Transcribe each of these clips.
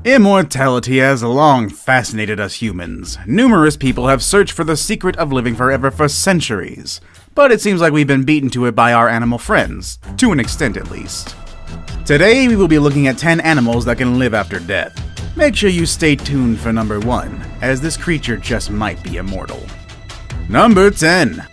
Immortality has long fascinated us humans. Numerous people have searched for the secret of living forever for centuries, but it seems like we've been beaten to it by our animal friends, to an extent at least. Today we will be looking at 10 animals that can live after death. Make sure you stay tuned for number 1, as this creature just might be immortal. Number 10.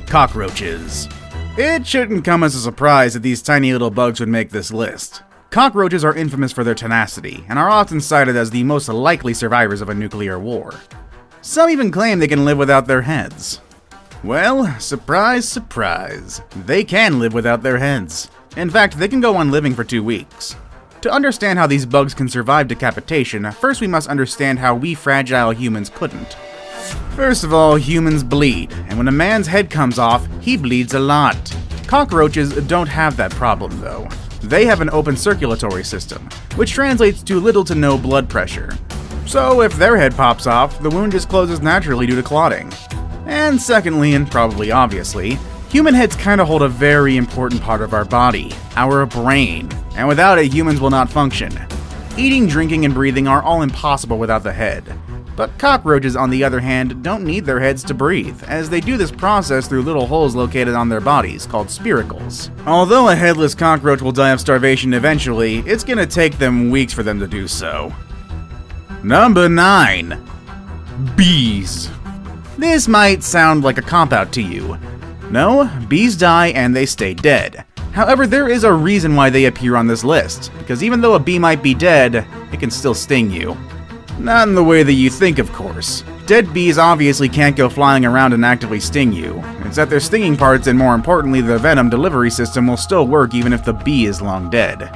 Cockroaches. It shouldn't come as a surprise that these tiny little bugs would make this list. Cockroaches are infamous for their tenacity, and are often cited as the most likely survivors of a nuclear war. Some even claim they can live without their heads. Well, surprise, surprise, they can live without their heads. In fact, they can go on living for 2 weeks. To understand how these bugs can survive decapitation, first we must understand how we fragile humans couldn't. First of all, humans bleed, and when a man's head comes off, he bleeds a lot. Cockroaches don't have that problem though. They have an open circulatory system, which translates to little to no blood pressure. So if their head pops off, the wound just closes naturally due to clotting. And secondly, and probably obviously, human heads kinda hold a very important part of our body, our brain, and without it humans will not function. Eating, drinking, and breathing are all impossible without the head. But cockroaches, on the other hand, don't need their heads to breathe, as they do this process through little holes located on their bodies, called spiracles. Although a headless cockroach will die of starvation eventually, it's gonna take them weeks for them to do so. Number 9. Bees. This might sound like a cop-out to you. No, bees die and they stay dead. However, there is a reason why they appear on this list, because even though a bee might be dead, it can still sting you. Not in the way that you think, of course. Dead bees obviously can't go flying around and actively sting you. It's that their stinging parts and more importantly their venom delivery system will still work even if the bee is long dead.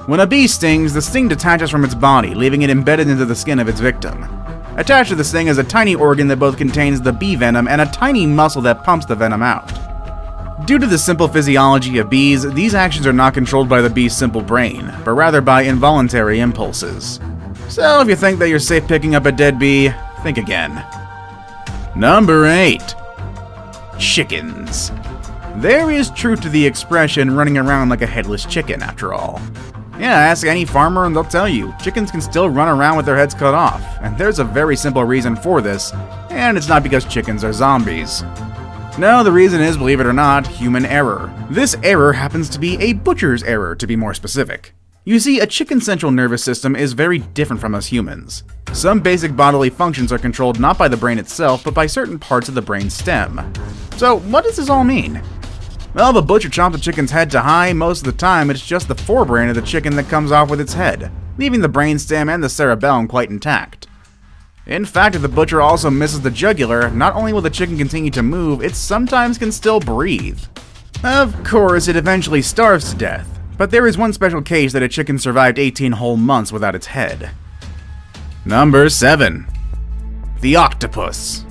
When a bee stings, the sting detaches from its body, leaving it embedded into the skin of its victim. Attached to the sting is a tiny organ that both contains the bee venom and a tiny muscle that pumps the venom out. Due to the simple physiology of bees, these actions are not controlled by the bee's simple brain, but rather by involuntary impulses. So if you think that you're safe picking up a dead bee, think again. Number 8. Chickens. There is truth to the expression running around like a headless chicken, after all. Yeah, ask any farmer and they'll tell you, chickens can still run around with their heads cut off, and there's a very simple reason for this, and it's not because chickens are zombies. No, the reason is, believe it or not, human error. This error happens to be a butcher's error, to be more specific. You see, a chicken's central nervous system is very different from us humans. Some basic bodily functions are controlled not by the brain itself, but by certain parts of the brain stem. So, what does this all mean? Well, the butcher chopped the chicken's head to high. Most of the time, it's just the forebrain of the chicken that comes off with its head, leaving the brainstem and the cerebellum quite intact. In fact, if the butcher also misses the jugular, not only will the chicken continue to move, it sometimes can still breathe. Of course, it eventually starves to death. But there is one special case that a chicken survived 18 whole months without its head. Number 7. The octopus.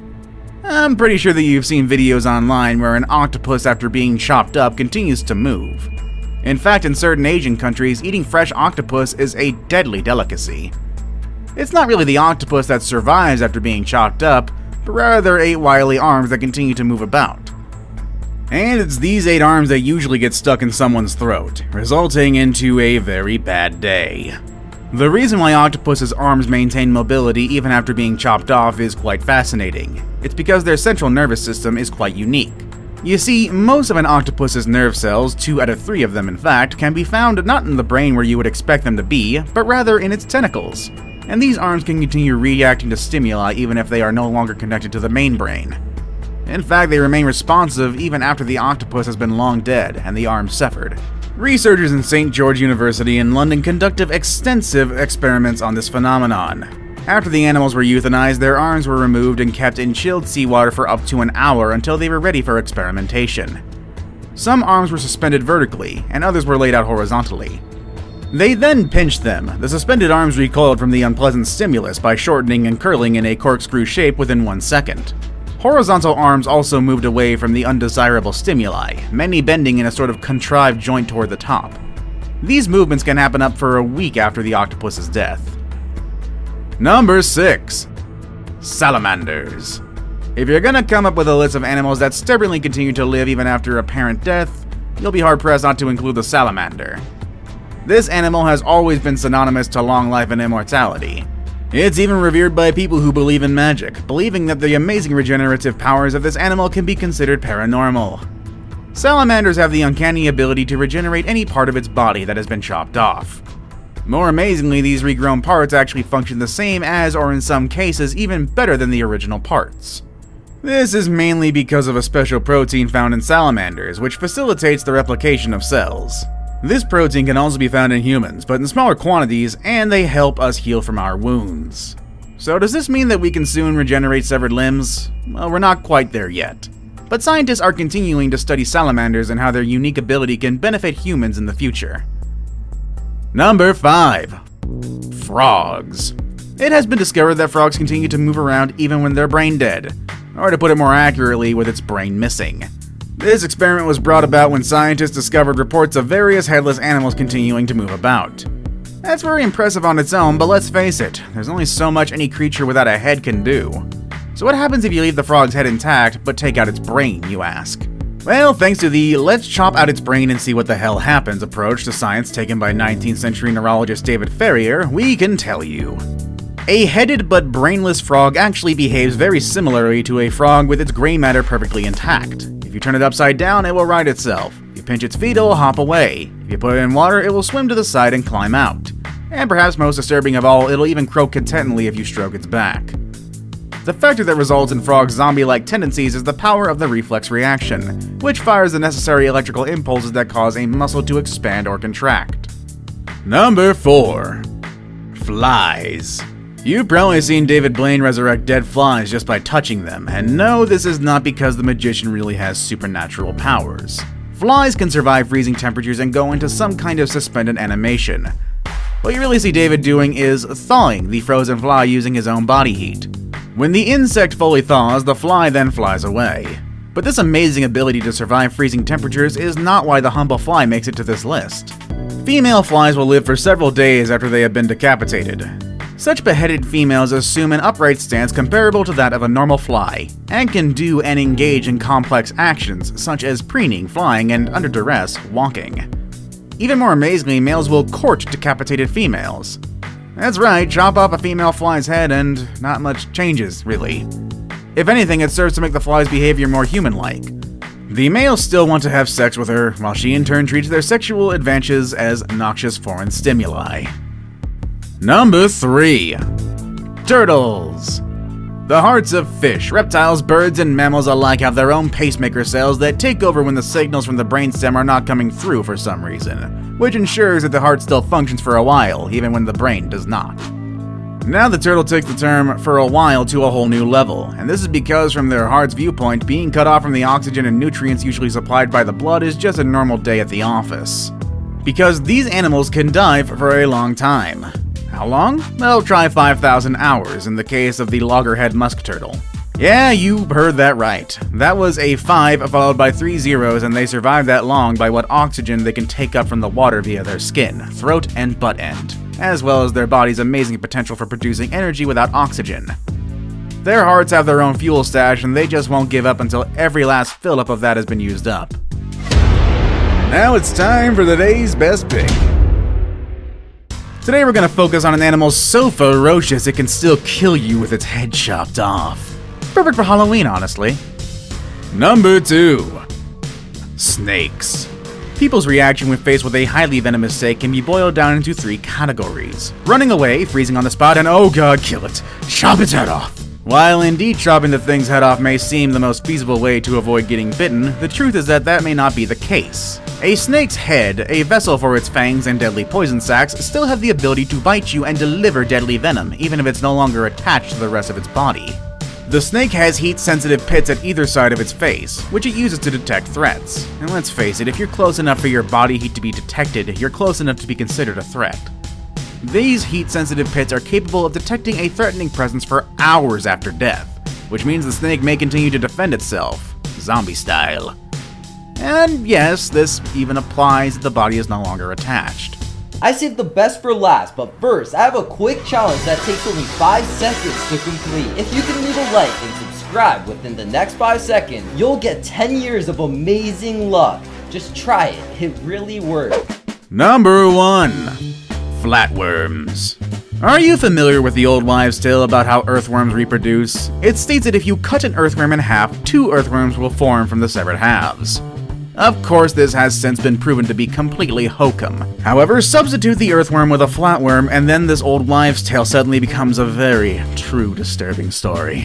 I'm pretty sure that you've seen videos online where an octopus after being chopped up continues to move. In fact, in certain Asian countries, eating fresh octopus is a deadly delicacy. It's not really the octopus that survives after being chopped up, but rather 8 wily arms that continue to move about. And it's these 8 arms that usually get stuck in someone's throat, resulting into a very bad day. The reason why octopus's arms maintain mobility even after being chopped off is quite fascinating. It's because their central nervous system is quite unique. You see, most of an octopus's nerve cells, 2 out of 3 of them in fact, can be found not in the brain where you would expect them to be, but rather in its tentacles. And these arms can continue reacting to stimuli even if they are no longer connected to the main brain. In fact, they remain responsive even after the octopus has been long dead and the arms severed. Researchers in St. George University in London conducted extensive experiments on this phenomenon. After the animals were euthanized, their arms were removed and kept in chilled seawater for up to an hour until they were ready for experimentation. Some arms were suspended vertically, and others were laid out horizontally. They then pinched them. The suspended arms recoiled from the unpleasant stimulus by shortening and curling in a corkscrew shape within 1 second. Horizontal arms also moved away from the undesirable stimuli, many bending in a sort of contrived joint toward the top. These movements can happen up for a week after the octopus's death. Number 6. Salamanders. If you're gonna come up with a list of animals that stubbornly continue to live even after apparent death, you'll be hard-pressed not to include the salamander. This animal has always been synonymous to long life and immortality. It's even revered by people who believe in magic, believing that the amazing regenerative powers of this animal can be considered paranormal. Salamanders have the uncanny ability to regenerate any part of its body that has been chopped off. More amazingly, these regrown parts actually function the same as, or in some cases, even better than the original parts. This is mainly because of a special protein found in salamanders, which facilitates the replication of cells. This protein can also be found in humans, but in smaller quantities, and they help us heal from our wounds. So does this mean that we can soon regenerate severed limbs? Well, we're not quite there yet. But scientists are continuing to study salamanders and how their unique ability can benefit humans in the future. Number 5. Frogs. It has been discovered that frogs continue to move around even when they're brain dead, or to put it more accurately, with its brain missing. This experiment was brought about when scientists discovered reports of various headless animals continuing to move about. That's very impressive on its own, but let's face it, there's only so much any creature without a head can do. So what happens if you leave the frog's head intact, but take out its brain, you ask? Well, thanks to the "let's chop out its brain and see what the hell happens" approach to science taken by 19th century neurologist David Ferrier, we can tell you. A headed but brainless frog actually behaves very similarly to a frog with its gray matter perfectly intact. If you turn it upside down, it will right itself. If you pinch its feet, it will hop away. If you put it in water, it will swim to the side and climb out. And perhaps most disturbing of all, it'll even croak contentedly if you stroke its back. The factor that results in frogs' zombie-like tendencies is the power of the reflex reaction, which fires the necessary electrical impulses that cause a muscle to expand or contract. Number 4. Flies. You've probably seen David Blaine resurrect dead flies just by touching them, and no, this is not because the magician really has supernatural powers. Flies can survive freezing temperatures and go into some kind of suspended animation. What you really see David doing is thawing the frozen fly using his own body heat. When the insect fully thaws, the fly then flies away. But this amazing ability to survive freezing temperatures is not why the humble fly makes it to this list. Female flies will live for several days after they have been decapitated. Such beheaded females assume an upright stance comparable to that of a normal fly, and can do and engage in complex actions such as preening, flying, and under duress, walking. Even more amazingly, males will court decapitated females. That's right, chop off a female fly's head and not much changes, really. If anything, it serves to make the fly's behavior more human-like. The males still want to have sex with her, while she in turn treats their sexual advances as noxious foreign stimuli. Number 3. Turtles. The hearts of fish, reptiles, birds, and mammals alike have their own pacemaker cells that take over when the signals from the brainstem are not coming through for some reason, which ensures that the heart still functions for a while, even when the brain does not. Now the turtle takes the term "for a while" to a whole new level, and this is because from their heart's viewpoint, being cut off from the oxygen and nutrients usually supplied by the blood is just a normal day at the office. Because these animals can dive for a long time. How long? Well, try 5,000 hours in the case of the loggerhead musk turtle. Yeah, you heard that right. That was a 5 followed by 3 zeros, and they survived that long by what oxygen they can take up from the water via their skin, throat, and butt end, as well as their body's amazing potential for producing energy without oxygen. Their hearts have their own fuel stash, and they just won't give up until every last fill-up of that has been used up. Now it's time for today's best pick. Today we're going to focus on an animal so ferocious it can still kill you with its head chopped off. Perfect for Halloween, honestly. Number 2. Snakes. People's reaction when faced with a highly venomous snake can be boiled down into 3 categories: running away, freezing on the spot, and oh god, kill it, chop its head off. While indeed chopping the thing's head off may seem the most feasible way to avoid getting bitten, the truth is that may not be the case. A snake's head, a vessel for its fangs and deadly poison sacs, still have the ability to bite you and deliver deadly venom, even if it's no longer attached to the rest of its body. The snake has heat-sensitive pits at either side of its face, which it uses to detect threats. And let's face it, if you're close enough for your body heat to be detected, you're close enough to be considered a threat. These heat-sensitive pits are capable of detecting a threatening presence for hours after death, which means the snake may continue to defend itself, zombie style. And yes, this even applies if the body is no longer attached. I saved the best for last, but first, I have a quick challenge that takes only 5 seconds to complete. If you can leave a like and subscribe within the next 5 seconds, you'll get 10 years of amazing luck. Just try it, it really works. Number 1. Flatworms. Are you familiar with the old wives' tale about how earthworms reproduce? It states that if you cut an earthworm in half, 2 earthworms will form from the severed halves. Of course, this has since been proven to be completely hokum. However, substitute the earthworm with a flatworm, and then this old wives' tale suddenly becomes a very true disturbing story.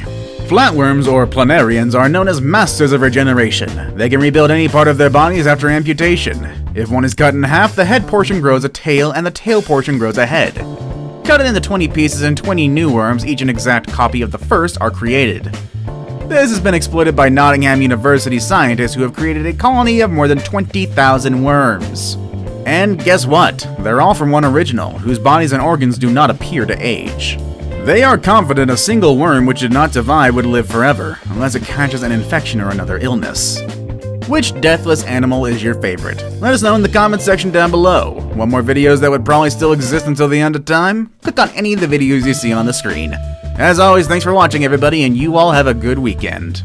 Flatworms, or planarians, are known as masters of regeneration. They can rebuild any part of their bodies after amputation. If one is cut in half, the head portion grows a tail, and the tail portion grows a head. Cut it into 20 pieces and 20 new worms, each an exact copy of the first, are created. This has been exploited by Nottingham University scientists who have created a colony of more than 20,000 worms. And guess what? They're all from one original, whose bodies and organs do not appear to age. They are confident a single worm which did not divide would live forever, unless it catches an infection or another illness. Which deathless animal is your favorite? Let us know in the comments section down below. Want more videos that would probably still exist until the end of time? Click on any of the videos you see on the screen. As always, thanks for watching everybody, and you all have a good weekend.